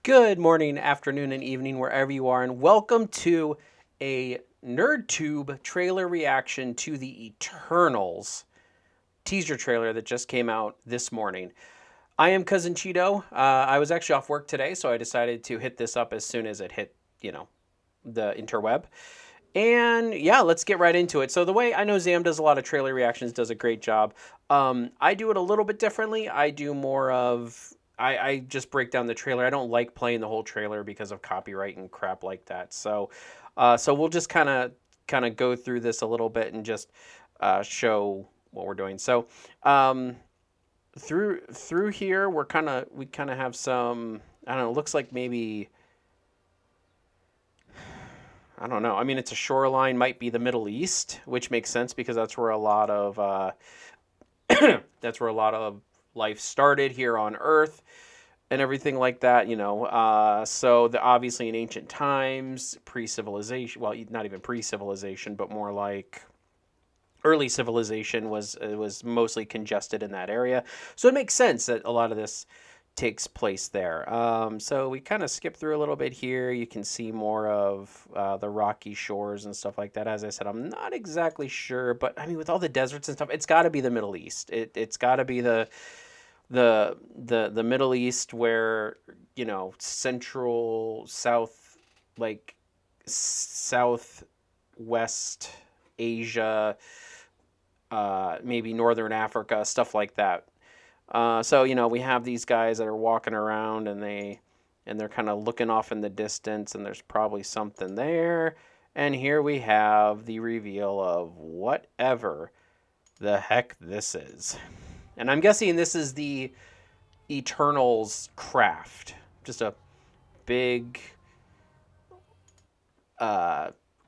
Good morning, afternoon, and evening, wherever you are, and welcome to a NerdTube trailer reaction to the Eternals teaser trailer that just came out this morning. I am Cousin Cheeto. I was actually off work today, so I decided to hit this up as soon as it hit, the interweb. And yeah, let's get right into it. So the way I know Zam does a lot of trailer reactions, does a great job. I do it a little bit differently. I do more of I just break down the trailer. I don't like playing the whole trailer because of copyright and crap like that. So we'll just kind of go through this a little bit and just show what we're doing. So through here we kind of have some, I don't know. It looks like maybe, I don't know. I mean, it's a shoreline, might be the Middle East, which makes sense because that's where a lot of that's where a lot of life started here on Earth and everything like that. Obviously in ancient times, pre-civilization. Well, not even pre-civilization, but more like early civilization was mostly congested in that area. So it makes sense that a lot of this takes place there. So we kind of skip through a little bit here. You can see more of the rocky shores and stuff like that. As I said, I'm not exactly sure, but I mean, with all the deserts and stuff, it's got to be the Middle East. It's got to be the Middle East, where central south, like southwest Asia, maybe northern Africa, stuff like that. So we have these guys that are walking around and they're kind of looking off in the distance, and there's probably something there. And here we have the reveal of whatever the heck this is. And I'm guessing this is the Eternals craft. Just a big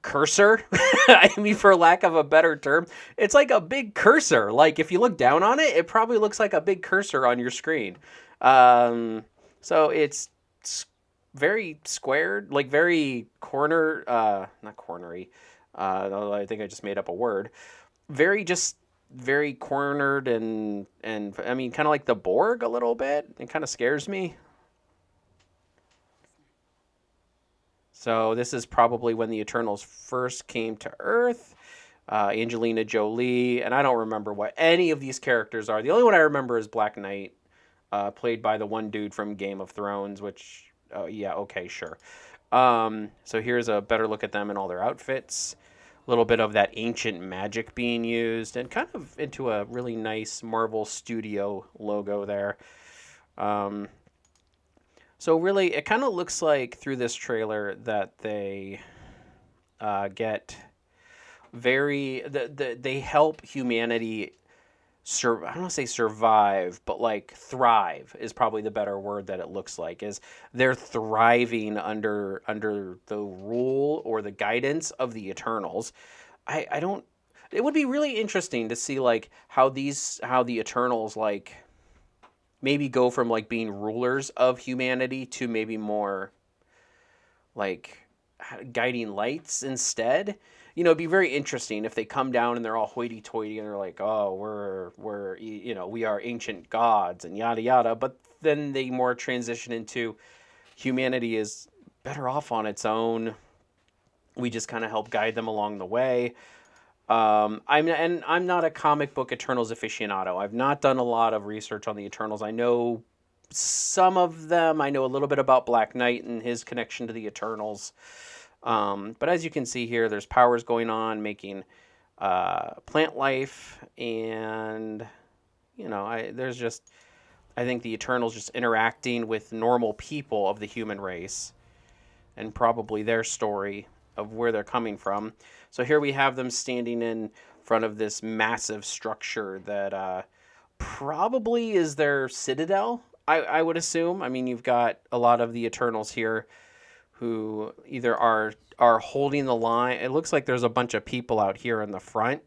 cursor. I mean, for lack of a better term, it's like a big cursor. Like if you look down on it, it probably looks like a big cursor on your screen. So it's very squared, like very not cornery. I think I just made up a word. Very cornered and I mean, kind of like the Borg a little bit. It kind of scares me. So this is probably when the Eternals first came to Earth. Angelina Jolie, and I don't remember what any of these characters are. The only one I remember is Black Knight, played by the one dude from Game of Thrones, which, yeah, okay, sure. So here's a better look at them in all their outfits. A little bit of that ancient magic being used, and kind of into a really nice Marvel Studio logo there. So really, it kind of looks like through this trailer that they get they help humanity I don't want to say survive, but like thrive is probably the better word. That it looks like is they're thriving under the rule or the guidance of the Eternals. I don't. It would be really interesting to see like how the Eternals like maybe go from like being rulers of humanity to maybe more like guiding lights instead. It'd be very interesting if they come down and they're all hoity-toity and they're like, oh, we are ancient gods and yada yada. But then they more transition into humanity is better off on its own. We just kind of help guide them along the way. I'm not a comic book Eternals aficionado. I've not done a lot of research on the Eternals. I know some of them. I know a little bit about Black Knight and his connection to the Eternals. But as you can see here, there's powers going on, making plant life, and I think the Eternals just interacting with normal people of the human race, and probably their story of where they're coming from. So here we have them standing in front of this massive structure that probably is their citadel, I would assume. I mean, you've got a lot of the Eternals here who either are holding the line. It looks like there's a bunch of people out here in the front.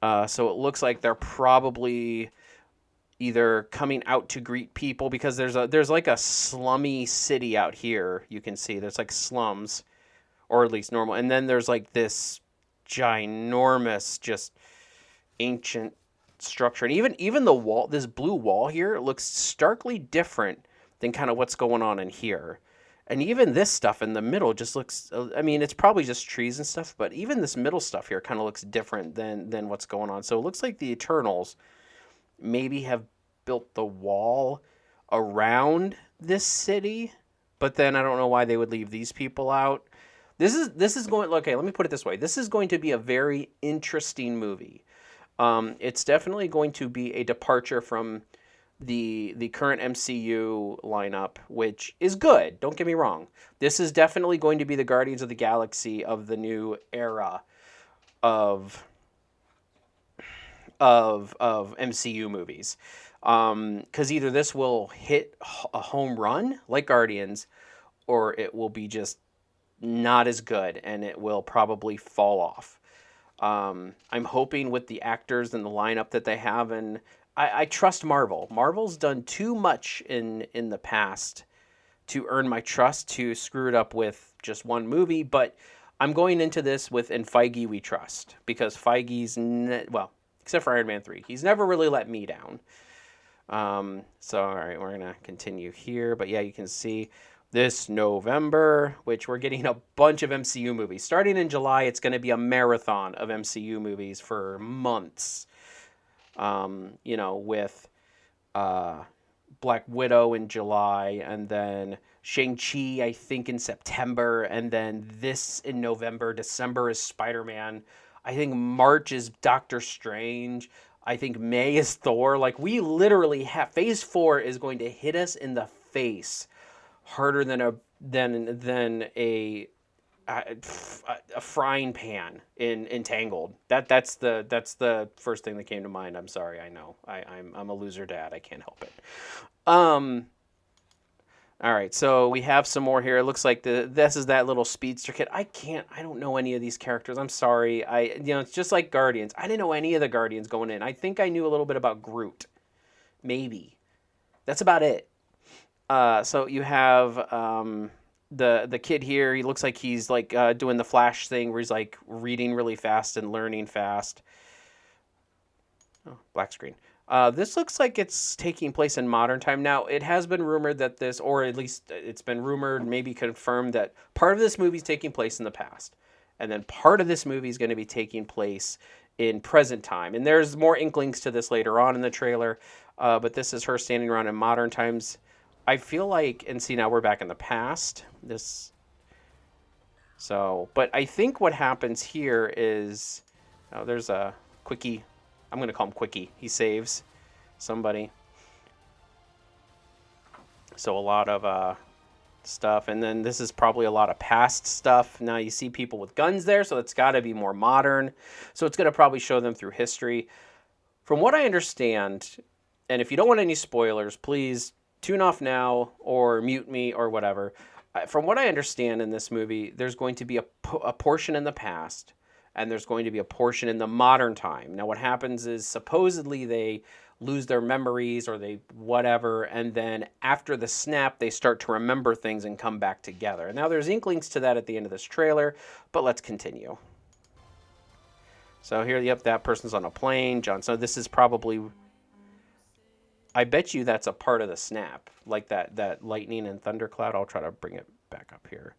So it looks like they're probably either coming out to greet people, because there's like a slummy city out here. You can see there's like slums, or at least normal. And then there's like this ginormous, just ancient structure. And even the wall, this blue wall here, looks starkly different than kind of what's going on in here. And even this stuff in the middle just looks, I mean, it's probably just trees and stuff, but even this middle stuff here kind of looks different than what's going on. So it looks like the Eternals maybe have built the wall around this city, but then I don't know why they would leave these people out. This is going, okay, let me put it this way. This is going to be a very interesting movie. It's definitely going to be a departure from the current MCU lineup, which is good. Don't get me wrong. This is definitely going to be the Guardians of the Galaxy of the new era of MCU movies. Because either this will hit a home run like Guardians, or it will be just not as good and it will probably fall off. I'm hoping with the actors and the lineup that they have, and I trust Marvel. Marvel's done too much in the past to earn my trust to screw it up with just one movie, but I'm going into this with "In Feige we trust," because Feige's, well, except for Iron Man 3, he's never really let me down. So, all right, we're going to continue here, but yeah, you can see this November, which we're getting a bunch of MCU movies. Starting in July, it's going to be a marathon of MCU movies for months. With Black Widow in July, and then Shang-Chi, I think, in September, and then this in November. December is Spider-Man. I think March is Doctor Strange. I think May is Thor. Like, we literally have, Phase 4 is going to hit us in the face harder than a frying pan in Entangled. That's the first thing that came to mind. I'm sorry. I know. I'm a loser dad. I can't help it. All right, so we have some more here. It looks like this is that little speedster kid. I don't know any of these characters. I'm sorry. It's just like Guardians. I didn't know any of the Guardians going in. I think I knew a little bit about Groot. Maybe. That's about it. So you have the kid here. He looks like he's like doing the Flash thing where he's like reading really fast and learning fast. Oh, black screen. This looks like it's taking place in modern time. Now, it has been rumored that this, or at least it's been rumored, maybe confirmed, that part of this movie is taking place in the past. And then part of this movie is going to be taking place in present time. And there's more inklings to this later on in the trailer. But this is her standing around in modern times. I feel like, and see, now we're back in the past. But I think what happens here is, there's a quickie. I'm going to call him Quickie. He saves somebody. So a lot of stuff. And then this is probably a lot of past stuff. Now you see people with guns there, so it's got to be more modern. So it's going to probably show them through history. From what I understand, and if you don't want any spoilers, please tune off now or mute me or whatever. From what I understand in this movie, there's going to be a portion in the past, and there's going to be a portion in the modern time. Now, what happens is supposedly they lose their memories or they whatever, and then after the snap, they start to remember things and come back together. Now, there's inklings to that at the end of this trailer, but let's continue. So here, yep, that person's on a plane. John, so this is probably, I bet you that's a part of the snap, like that lightning and thundercloud. I'll try to bring it back up here.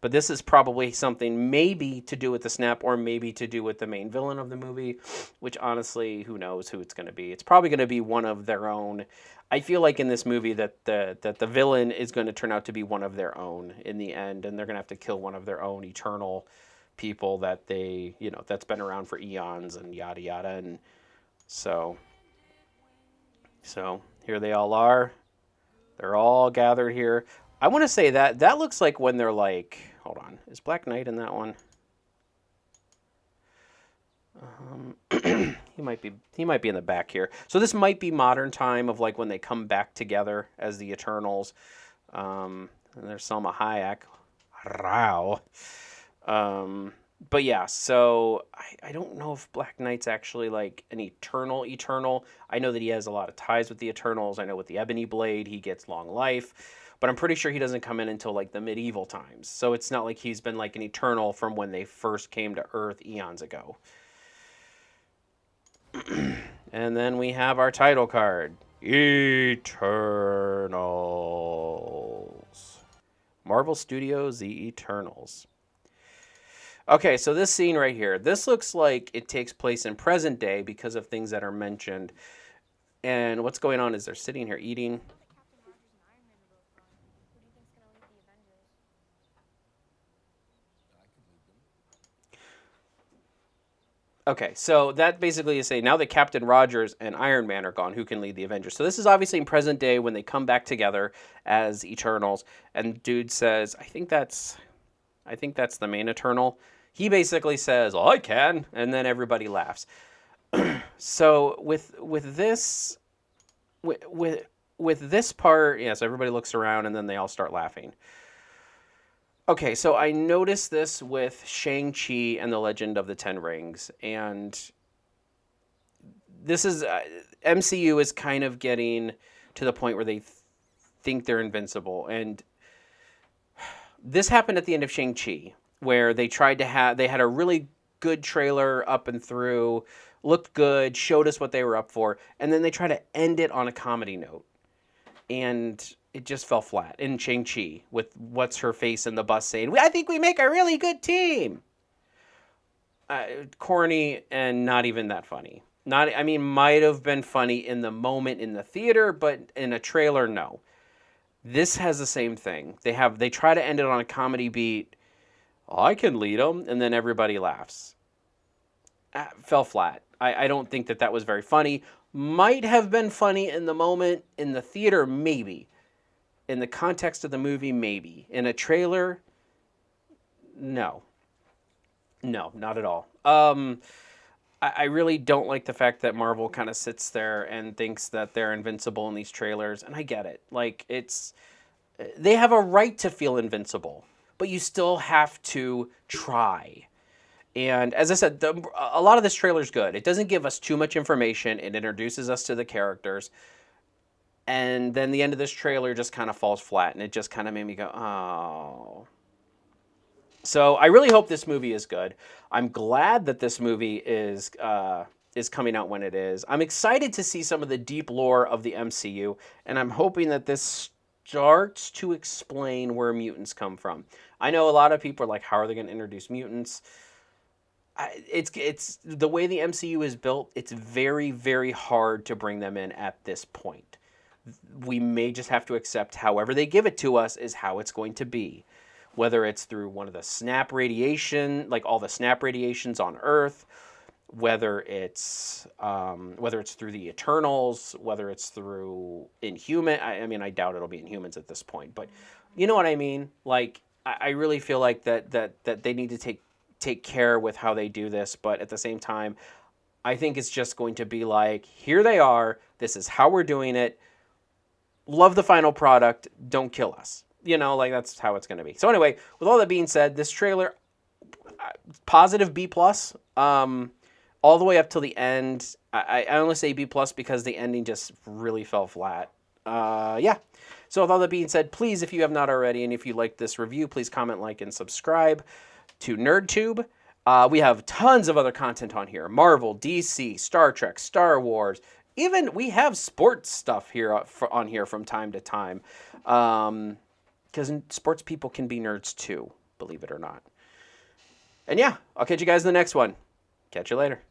But this is probably something maybe to do with the snap or maybe to do with the main villain of the movie, which honestly, who knows who it's going to be. It's probably going to be one of their own. I feel like in this movie that the villain is going to turn out to be one of their own in the end, and they're going to have to kill one of their own eternal people that they, that's been around for eons and yada yada. And so here they all are. They're all gathered here. I want to say that looks like when they're like, hold on, is Black Knight in that one? He might be in the back here. So this might be modern time of like when they come back together as the Eternals. And there's Salma Hayek. Wow. But yeah, so I don't know if Black Knight's actually like an eternal. I know that he has a lot of ties with the Eternals. I know with the Ebony Blade, he gets long life. But I'm pretty sure he doesn't come in until like the medieval times. So it's not like he's been like an Eternal from when they first came to Earth eons ago. And then we have our title card. Eternals. Marvel Studios, The Eternals. Okay, so this scene right here, this looks like it takes place in present day because of things that are mentioned. And what's going on is they're sitting here eating. Okay, so that basically is saying now that Captain Rogers and Iron Man are gone, who can lead the Avengers? So this is obviously in present day when they come back together as Eternals, and dude says, I think that's the main Eternal. He basically says, "Oh, I can," and then everybody laughs. So with this with this part, yes, everybody looks around and then they all start laughing. Okay, so I noticed this with Shang-Chi and the Legend of the Ten Rings, and this is MCU is kind of getting to the point where they think they're invincible, and this happened at the end of Shang-Chi, where they had a really good trailer up and through, looked good, showed us what they were up for, and then they try to end it on a comedy note, and it just fell flat in Shang-Chi with what's her face in the bus saying, "I think we make a really good team." Corny and not even that funny. Not, I mean, might have been funny in the moment in the theater, but in a trailer, no. This has the same thing. They try to end it on a comedy beat. "Oh, I can lead them," and then everybody laughs. Fell flat. I don't think that was very funny. Might have been funny in the moment in the theater, maybe. In the context of the movie, maybe. In a trailer, no. No, not at all. I really don't like the fact that Marvel kind of sits there and thinks that they're invincible in these trailers, and I get it. Like, they have a right to feel invincible, but you still have to try. And as I said, a lot of this trailer is good. It doesn't give us too much information. It introduces us to the characters. And then the end of this trailer just kind of falls flat, and it just kind of made me go, oh. So I really hope this movie is good. I'm glad that this movie is coming out when it is. I'm excited to see some of the deep lore of the MCU, and I'm hoping that this starts to explain where mutants come from. I know a lot of people are like, how are they going to introduce mutants? It's the way the MCU is built, it's very, very hard to bring them in at this point. We may just have to accept however they give it to us is how it's going to be. Whether it's through one of the snap radiation, like all the snap radiations on Earth, whether it's through the Eternals, whether it's through Inhuman. I mean, I doubt it'll be Inhumans at this point, but you know what I mean. Like, I really feel like that they need to take care with how they do this, but at the same time, I think it's just going to be like, here they are. This is how we're doing it. Love the final product. Don't kill us. You know, like that's how it's going to be. So anyway, with all that being said, this trailer, positive B+. All the way up till the end. I only say B+ because the ending just really fell flat. Yeah. So with all that being said, please, if you have not already, and if you like this review, please comment, like, and subscribe to NerdTube. We have tons of other content on here. Marvel, DC, Star Trek, Star Wars. Even we have sports stuff here on here from time to time. Because sports people can be nerds too, believe it or not. And yeah, I'll catch you guys in the next one. Catch you later.